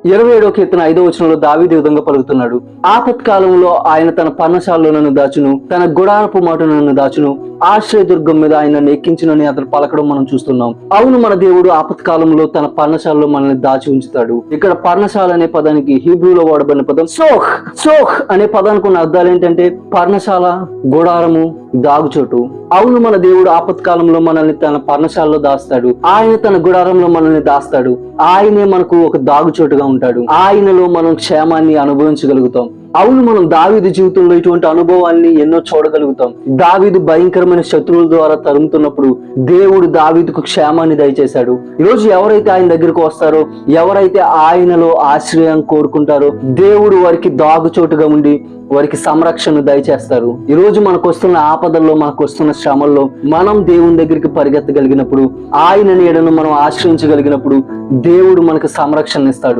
27వ కీర్తన 5వ వచనంలో దావీదు ఈ విధంగా పలుకుతున్నాడు. ఆపత్కాలంలో ఆయన తన పర్ణశాలలో నన్ను దాచును, తన గుడారపు మాటు నన్ను దాచును, ఆశ్రయదుర్గం మీద ఆయన నన్ను ఎక్కించునని అతను పలకడం మనం చూస్తున్నాం. అవును, మన దేవుడు ఆపత్కాలంలో తన పర్ణశాలలో మనల్ని దాచి ఉంచుతాడు. ఇక్కడ పర్ణశాల అనే పదానికి హీబ్రూలో వాడబడిన పదం సోహ్. సోహ్ అనే పదానికి ఉన్న అర్థాలు ఏంటంటే పర్ణశాల, గుడారము, దాగుచోటు. అవును, మన దేవుడు ఆపత్కాలంలో మనల్ని తన పర్ణశాలలో దాస్తాడు. ఆయన తన గుడారంలో మనల్ని దాస్తాడు. ఆయనే మనకు ఒక దాగుచోటుగా ఉంటాడు. ఆయనలో మనం క్షేమాన్ని అనుభవించగలుగుతాం. అవును, మనం దావీదు జీవితంలో ఇటువంటి అనుభవాన్ని ఎన్నో చూడగలుగుతాం. దావీదు భయంకరమైన శత్రువుల ద్వారా తరుముతున్నప్పుడు దేవుడు దావీదుకు క్షేమాన్ని దయచేశాడు. ఈరోజు ఎవరైతే ఆయన దగ్గరకు వస్తారో, ఎవరైతే ఆయనలో ఆశ్రయం కోరుకుంటారో, దేవుడు వారికి దాగుచోటుగా ఉండి వారికి సంరక్షణ దయచేస్తారు. ఈ రోజు మనకు వస్తున్న ఆపదల్లో, మనకు వస్తున్న శ్రమల్లో మనం దేవుని దగ్గరికి పరిగెత్తగలిగినప్పుడు, ఆయన నీడను మనం ఆశ్రయించగలిగినప్పుడు దేవుడు మనకు సంరక్షణ ఇస్తాడు.